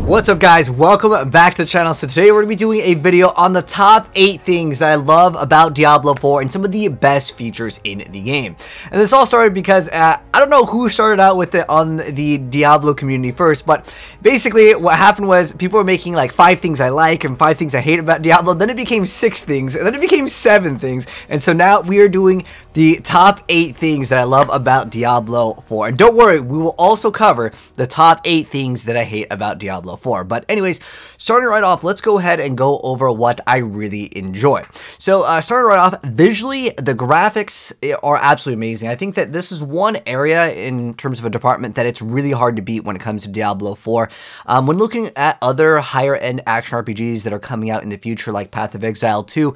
What's up, guys? Welcome back to the channel. So today we're going to be doing a video on the top 8 things that I love about Diablo 4 and some of the best features in the game. And this all started because I don't know who started out with it on the Diablo community first, but basically what happened was people were making like 5 things I like and 5 things I hate about Diablo. Then it became 6 things, and then it became 7 things. And so now we are doing the top 8 things that I love about Diablo 4. And don't worry, we will also cover the top 8 things that I hate about Diablo 4. But anyways, starting right off, let's go ahead and go over what I really enjoy. So starting right off, visually, the graphics are absolutely amazing. I think that this is one area in terms of a department that it's really hard to beat when it comes to Diablo 4. When looking at other higher end action RPGs that are coming out in the future, like Path of Exile 2,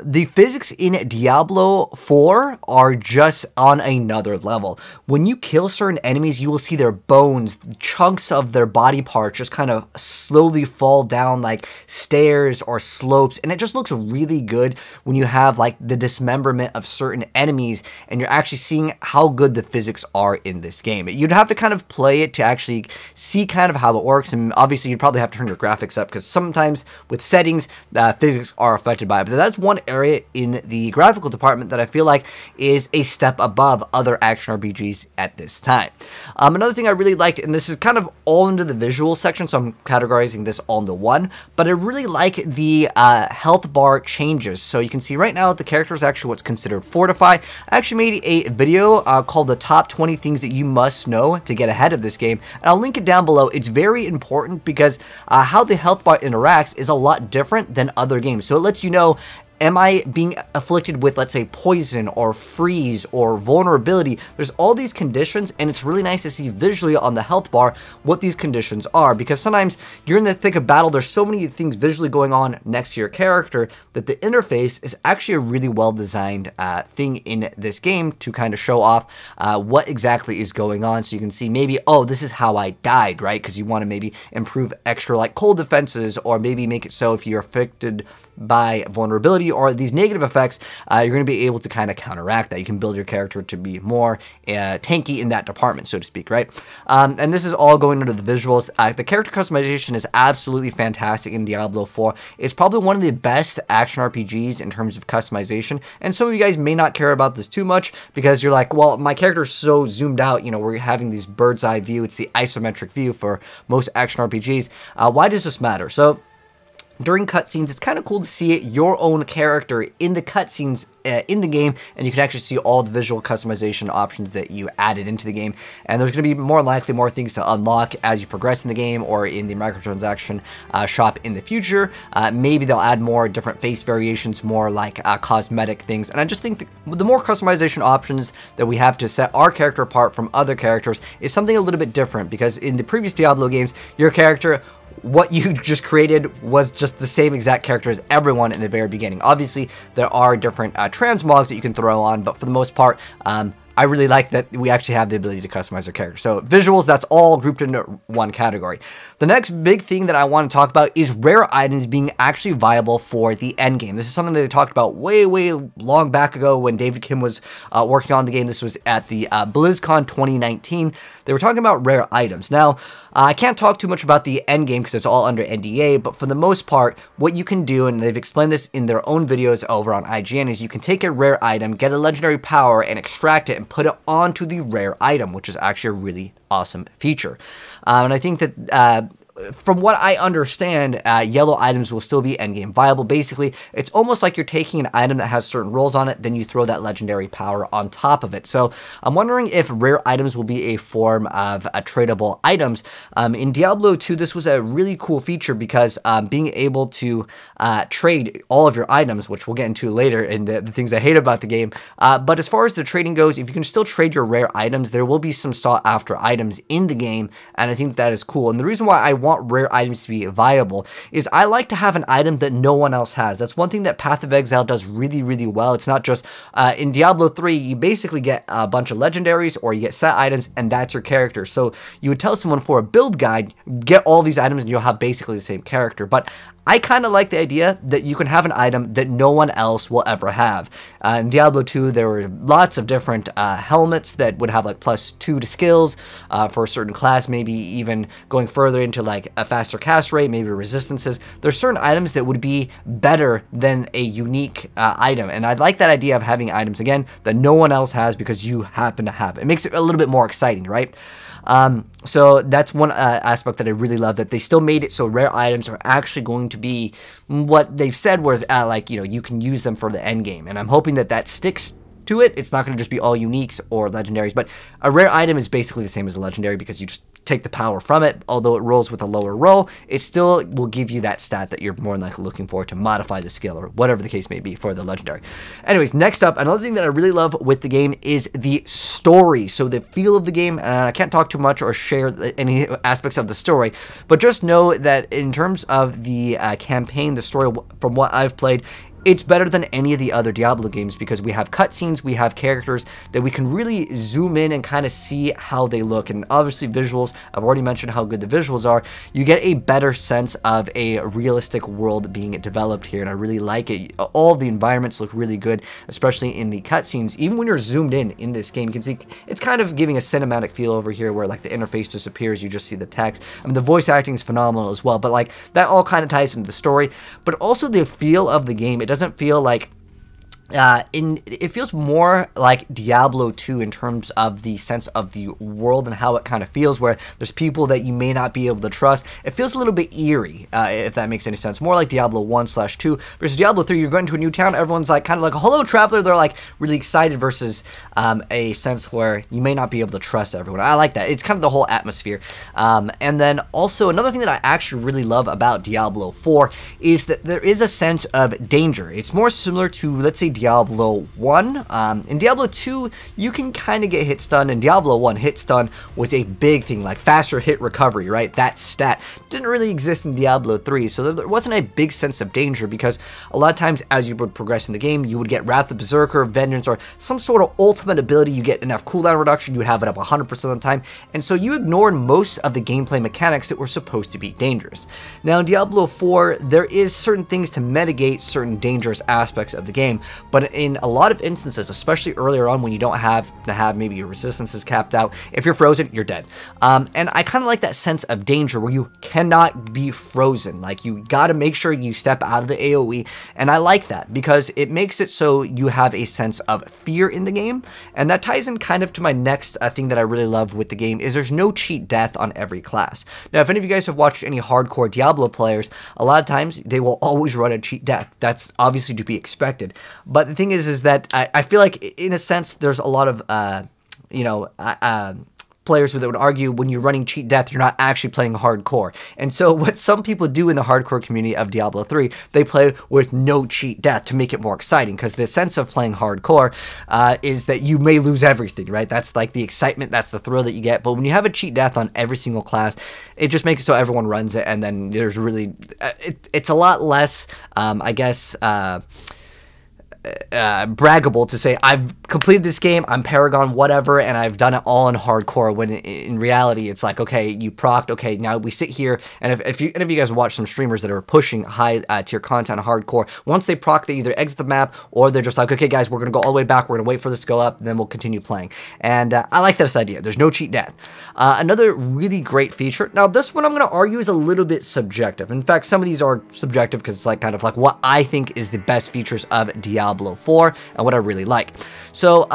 the physics in Diablo 4 are just on another level. When you kill certain enemies, you will see their bones, chunks of their body parts just kind of slowly fall down like stairs or slopes, and it just looks really good when you have like the dismemberment of certain enemies and you're actually seeing how good the physics are in this game. You'd have to kind of play it to actually see kind of how it works, and obviously you'd probably have to turn your graphics up because sometimes with settings physics are affected by it. But that's one area in the graphical department that I feel like is a step above other action RPGs at this time. Another thing I really liked, and this is kind of all into the visual section, so I'm categorizing this all into one, but I really like the health bar changes. So you can see right now the character is actually what's considered fortify. I actually made a video called the top 20 things that you must know to get ahead of this game, and I'll link it down below. It's very important because how the health bar interacts is a lot different than other games. So it lets you know, am I being afflicted with, let's say, poison or freeze or vulnerability? There's all these conditions, and it's really nice to see visually on the health bar what these conditions are, because sometimes you're in the thick of battle, there's so many things visually going on next to your character that the interface is actually a really well designed thing in this game to kind of show off what exactly is going on. So you can see maybe, oh, this is how I died, right? Because you want to maybe improve extra like cold defenses, or maybe make it so if you're affected by vulnerability or these negative effects, you're going to be able to kind of counteract that. You can build your character to be more tanky in that department, so to speak, right? And this is all going under the visuals. The character customization is absolutely fantastic in Diablo 4. It's probably one of the best action RPGs in terms of customization, and some of you guys may not care about this too much because you're like, well, my character is so zoomed out, you know, we're having these bird's eye view. It's the isometric view for most action RPGs. Why does this matter? So during cutscenes, it's kind of cool to see your own character in the cutscenes in the game, and you can actually see all the visual customization options that you added into the game. And there's going to be more likely more things to unlock as you progress in the game or in the microtransaction shop in the future. Maybe they'll add more different face variations, more like cosmetic things. And I just think the more customization options that we have to set our character apart from other characters is something a little bit different, because in the previous Diablo games, your character, what you just created was just the same exact character as everyone in the very beginning. Obviously, there are different transmogs that you can throw on, but for the most part, I really like that we actually have the ability to customize our character. So visuals, that's all grouped into one category. The next big thing that I want to talk about is rare items being actually viable for the end game. This is something that they talked about way long back ago when David Kim was working on the game. This was at the BlizzCon 2019. They were talking about rare items. Now, I can't talk too much about the end game because it's all under NDA, but for the most part, what you can do, and they've explained this in their own videos over on IGN, is you can take a rare item, get a legendary power, and extract it and put it onto the rare item, which is actually a really awesome feature. And I think that from what I understand, yellow items will still be endgame viable. Basically, it's almost like you're taking an item that has certain rolls on it, then you throw that legendary power on top of it. So I'm wondering if rare items will be a form of tradable items. In Diablo 2, this was a really cool feature because being able to trade all of your items, which we'll get into later in the things I hate about the game. But as far as the trading goes, if you can still trade your rare items, there will be some sought after items in the game, and I think that is cool. And the reason why I want rare items to be viable is I like to have an item that no one else has. That's one thing that Path of Exile does really well. It's not just in Diablo 3, you basically get a bunch of legendaries or you get set items, and that's your character. So you would tell someone for a build guide, get all these items and you'll have basically the same character. But I kind of like the idea that you can have an item that no one else will ever have. In Diablo 2, there were lots of different helmets that would have like +2 to skills for a certain class, maybe even going further into like a faster cast rate, maybe resistances. There's certain items that would be better than a unique item, and I like that idea of having items, again, that no one else has because you happen to have it. It makes it a little bit more exciting, right? So that's one aspect that I really love, that they still made it so rare items are actually going to be what they've said was like, you know, you can use them for the end game, and I'm hoping that that sticks to it. It's not going to just be all uniques or legendaries, but a rare item is basically the same as a legendary because you just take the power from it. Although it rolls with a lower roll, it still will give you that stat that you're more than likely looking for to modify the skill or whatever the case may be for the legendary. Anyways, next up, another thing that I really love with the game is the story. So the feel of the game, and I can't talk too much or share any aspects of the story, but just know that in terms of the campaign, the story, from what I've played, it's better than any of the other Diablo games because we have cutscenes, we have characters that we can really zoom in and kind of see how they look. And obviously visuals, I've already mentioned how good the visuals are. You get a better sense of a realistic world being developed here, and I really like it. All the environments look really good, especially in the cutscenes. Even when you're zoomed in this game, you can see it's kind of giving a cinematic feel over here where like the interface disappears, you just see the text. I mean, the voice acting is phenomenal as well, but like that all kind of ties into the story, but also the feel of the game. It doesn't feel like it feels more like Diablo 2 in terms of the sense of the world and how it kind of feels, where there's people that you may not be able to trust. It feels a little bit eerie, if that makes any sense. More like Diablo 1/2 versus Diablo 3. You're going to a new town, everyone's like kind of like, hello traveler. They're like really excited versus a sense where you may not be able to trust everyone. I like that. It's kind of the whole atmosphere. And then also another thing that I actually really love about Diablo 4 is that there is a sense of danger. It's more similar to, let's say, Diablo 1. In Diablo 2, you can kind of get hit stun. In Diablo 1, hit stun was a big thing, like faster hit recovery, right? That stat didn't really exist in Diablo 3, so there wasn't a big sense of danger because a lot of times as you would progress in the game, you would get Wrath of Berserker, Vengeance, or some sort of ultimate ability. You get enough cooldown reduction, you would have it up 100% of the time, and so you ignored most of the gameplay mechanics that were supposed to be dangerous. Now in Diablo 4, there is certain things to mitigate certain dangerous aspects of the game, but in a lot of instances, especially earlier on when you don't have to have maybe your resistance is capped out, if you're frozen, you're dead. And I kind of like that sense of danger where you cannot be frozen. Like, you got to make sure you step out of the AoE, and I like that because it makes it so you have a sense of fear in the game, and that ties in kind of to my next thing that I really love with the game is there's no cheat death on every class. Now, if any of you guys have watched any hardcore Diablo players, a lot of times they will always run a cheat death. That's obviously to be expected. But the thing is that I feel like, in a sense, there's a lot of, players that would argue when you're running cheat death, you're not actually playing hardcore. And so what some people do in the hardcore community of Diablo 3, they play with no cheat death to make it more exciting, because the sense of playing hardcore is that you may lose everything, right? That's like the excitement, that's the thrill that you get. But when you have a cheat death on every single class, it just makes it so everyone runs it, and then there's really, it's a lot less, I guess, braggable to say I've completed this game, I'm Paragon whatever, and I've done it all in hardcore, when in reality it's like, okay, you procced, okay, now we sit here, and if any of you guys watch some streamers that are pushing high tier content hardcore, once they proc, they either exit the map or they're just like, okay guys, we're gonna go all the way back, we're gonna wait for this to go up, and then we'll continue playing. And I like this idea. There's no cheat death. Another really great feature, now this one I'm gonna argue is a little bit subjective. In fact, some of these are subjective because it's like kind of like what I think is the best features of Diablo 4 and what I really like. So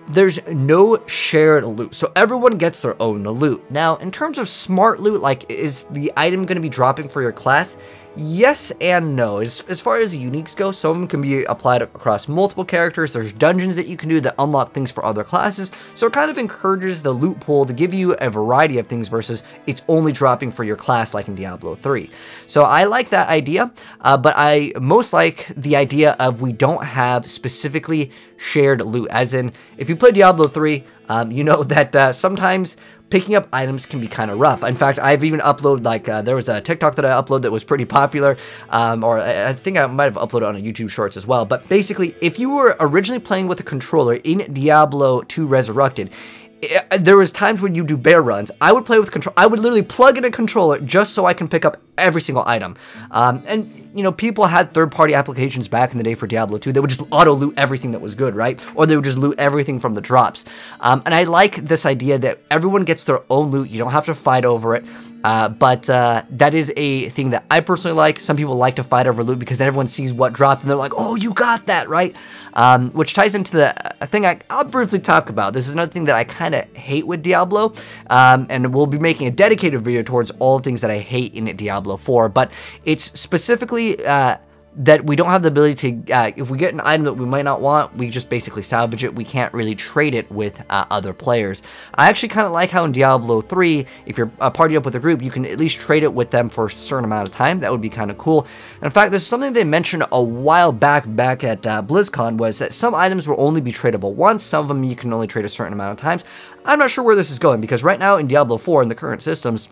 there's no shared loot, so everyone gets their own loot. Now in terms of smart loot, like, is the item going to be dropping for your class? Yes and no. As far as the uniques go, some of them can be applied across multiple characters. There's dungeons that you can do that unlock things for other classes, so it kind of encourages the loot pool to give you a variety of things versus it's only dropping for your class like in Diablo 3. So I like that idea, but I most like the idea of we don't have specifically shared loot, as in, if you play Diablo 3, you know that sometimes picking up items can be kind of rough. In fact, I've even uploaded, like, there was a TikTok that I uploaded that was pretty popular, or I think I might have uploaded on a YouTube Shorts as well. But basically, if you were originally playing with a controller in Diablo 2 Resurrected, there was times when you do bear runs, I would play with control. I would literally plug in a controller just so I can pick up every single item. And you know, people had third-party applications back in the day for Diablo 2 that would just auto-loot everything that was good, right? Or they would just loot everything from the drops. And I like this idea that everyone gets their own loot. You don't have to fight over it. But that is a thing that I personally like. Some people like to fight over loot because then everyone sees what dropped and they're like, oh, you got that, right? Which ties into the thing I'll briefly talk about. This is another thing that I kind of hate with Diablo, and we'll be making a dedicated video towards all the things that I hate in Diablo 4, but it's specifically that we don't have the ability to, if we get an item that we might not want, we just basically salvage it. We can't really trade it with other players. I actually kind of like how in Diablo 3, if you're partying up with a group, you can at least trade it with them for a certain amount of time. That would be kind of cool. And in fact, there's something they mentioned a while back at BlizzCon, was that some items will only be tradable once, some of them you can only trade a certain amount of times. I'm not sure where this is going, because right now in Diablo 4, in the current systems,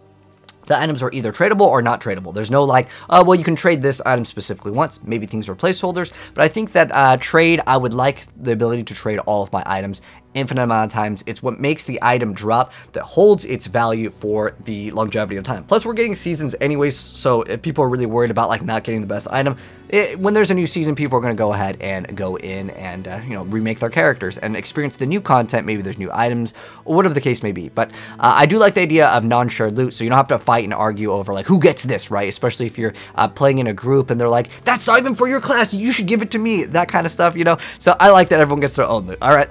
the items are either tradable or not tradable. There's no like, oh, well, you can trade this item specifically once. Maybe things are placeholders, but I think that I would like the ability to trade all of my items infinite amount of times. It's what makes the item drop that holds its value for the longevity of time. Plus, we're getting seasons anyways, so if people are really worried about like not getting the best item, when there's a new season, people are going to go ahead and go in and you know, remake their characters and experience the new content. Maybe there's new items or whatever the case may be. But I do like the idea of non-shared loot, so you don't have to fight and argue over like who gets this, right? Especially if you're playing in a group and they're like, that's not even for your class, you should give it to me, that kind of stuff, you know. So I like that everyone gets their own loot. All right,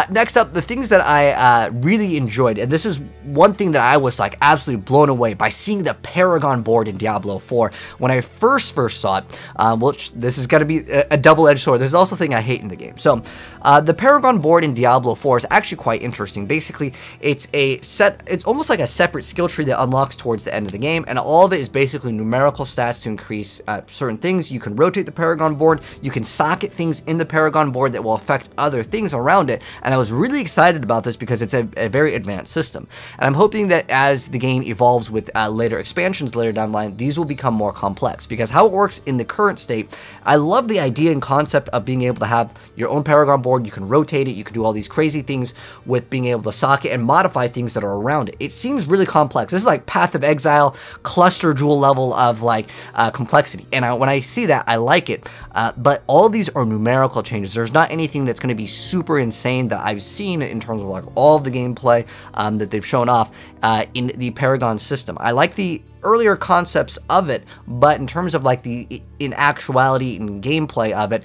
next up, the things that I really enjoyed, and this is one thing that I was like absolutely blown away by seeing the Paragon Board in Diablo 4 when I first saw it. Which this is going to be a double-edged sword. This is also a thing I hate in the game. So the Paragon Board in Diablo 4 is actually quite interesting. Basically, it's almost like a separate skill tree that unlocks towards the end of the game, and all of it is basically numerical stats to increase certain things. You can rotate the Paragon Board, you can socket things in the Paragon Board that will affect other things around it, and I was really excited about this because it's a very advanced system. And I'm hoping that as the game evolves with later expansions later down the line, these will become more complex, because how it works in the current state, I love the idea and concept of being able to have your own Paragon Board. You can rotate it, you can do all these crazy things with being able to socket and modify things that are around it. It seems really complex. This is like Path of Exile, cluster jewel level of like complexity, and when I see that, I like it. But all of these are numerical changes. There's not anything that's going to be super insane that I've seen in terms of like all of the gameplay that they've shown off in the Paragon system. I like the earlier concepts of it, but in terms of like the in actuality and gameplay of it,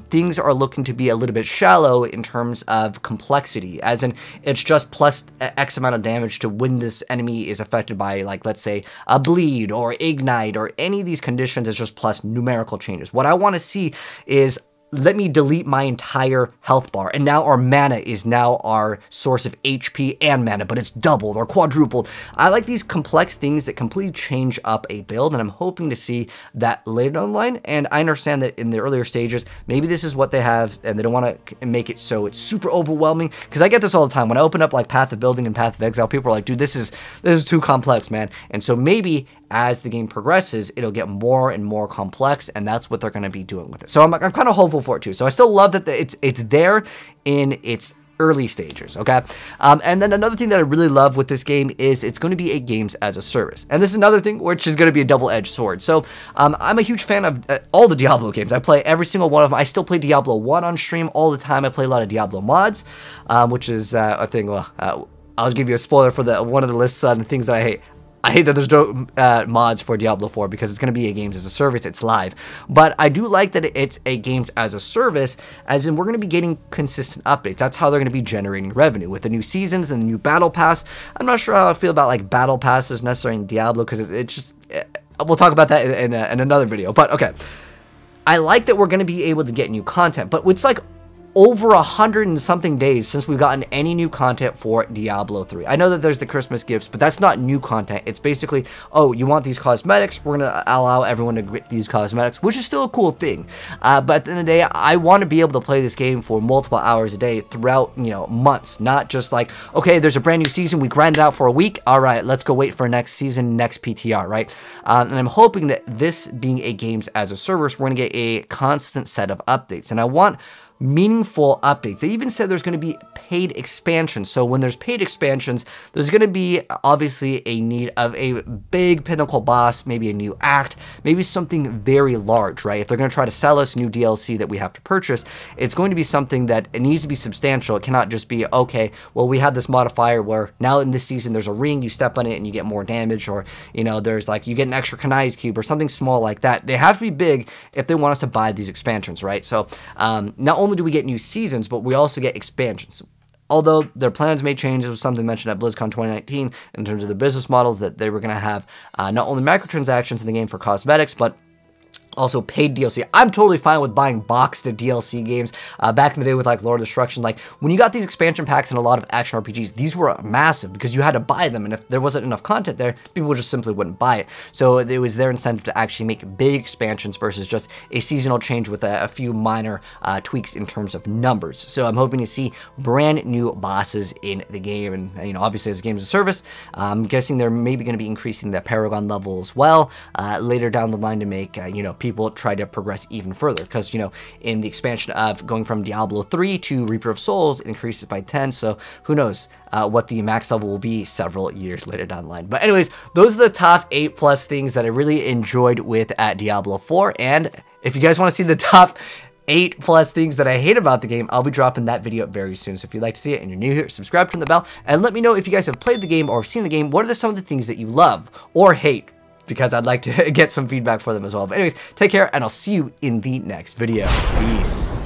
things are looking to be a little bit shallow in terms of complexity, as in it's just plus X amount of damage to when this enemy is affected by, like, let's say a bleed or ignite or any of these conditions. Is just plus numerical changes. What I want to see is, let me delete my entire health bar, and now our mana is now our source of HP and mana, but it's doubled or quadrupled. I like these complex things that completely change up a build, and I'm hoping to see that later down the line. And I understand that in the earlier stages, maybe this is what they have, and they don't want to make it so it's super overwhelming, because I get this all the time. When I open up like Path of Building and Path of Exile, people are like, dude, this is too complex, man. And so maybe as the game progresses, it'll get more and more complex, and that's what they're going to be doing with it. So I'm kind of hopeful for it too. So I still love that it's there in its early stages, okay? And then another thing that I really love with this game is it's going to be a games as a service. And this is another thing which is going to be a double-edged sword. So I'm a huge fan of all the Diablo games. I play every single one of them. I still play Diablo 1 on stream all the time. I play a lot of Diablo mods, which is a thing, well, I'll give you a spoiler for one of the lists on the things that I hate. I hate that there's no mods for Diablo 4 because it's going to be a games as a service. It's live. But I do like that it's a games as a service, as in we're going to be getting consistent updates. That's how they're going to be generating revenue with the new seasons and the new battle pass. I'm not sure how I feel about like battle passes necessarily in Diablo, because it's just, we'll talk about that in another video. But okay, I like that we're going to be able to get new content, but it's like over 100 and something days since we've gotten any new content for Diablo 3. I know that there's the Christmas gifts, but that's not new content. It's basically, oh, you want these cosmetics? We're going to allow everyone to get these cosmetics, which is still a cool thing. But at the end of the day, I want to be able to play this game for multiple hours a day throughout, you know, months, not just like, okay, there's a brand new season, we grind it out for a week. All right, let's go wait for next season, next PTR, right? And I'm hoping that this being a games as a service, we're going to get a constant set of updates. And I want meaningful updates. They even said there's going to be paid expansions. So when there's paid expansions, there's going to be obviously a need of a big pinnacle boss, maybe a new act, maybe something very large, right? If they're going to try to sell us new DLC that we have to purchase, it's going to be something that it needs to be substantial. It cannot just be, okay, well, we have this modifier where now in this season there's a ring, you step on it and you get more damage, or, you know, there's like, you get an extra Kanai's cube or something small like that. They have to be big if they want us to buy these expansions, right? So not only do we get new seasons, but we also get expansions. Although their plans may change, it was something mentioned at BlizzCon 2019 in terms of the business model, that they were going to have not only microtransactions in the game for cosmetics, but also paid DLC. I'm totally fine with buying boxed DLC games. Back in the day with like Lord of Destruction, like when you got these expansion packs in a lot of action RPGs, these were massive because you had to buy them, and if there wasn't enough content there, people just simply wouldn't buy it. So it was their incentive to actually make big expansions versus just a seasonal change with a few minor tweaks in terms of numbers. So I'm hoping to see brand new bosses in the game, and you know, obviously as a game as a service, I'm guessing they're maybe going to be increasing the Paragon level as well later down the line to make you know, people try to progress even further, because you know, in the expansion of going from Diablo 3 to Reaper of Souls, it increases by 10, so who knows what the max level will be several years later down the line. But anyways, those are the top 8+ things that I really enjoyed with at Diablo 4, and if you guys want to see the top 8+ things that I hate about the game, I'll be dropping that video very soon. So if you'd like to see it and you're new here, subscribe, turn the bell, and let me know if you guys have played the game or have seen the game. What are some of the things that you love or hate? Because I'd like to get some feedback for them as well. But anyways, take care, and I'll see you in the next video. Peace.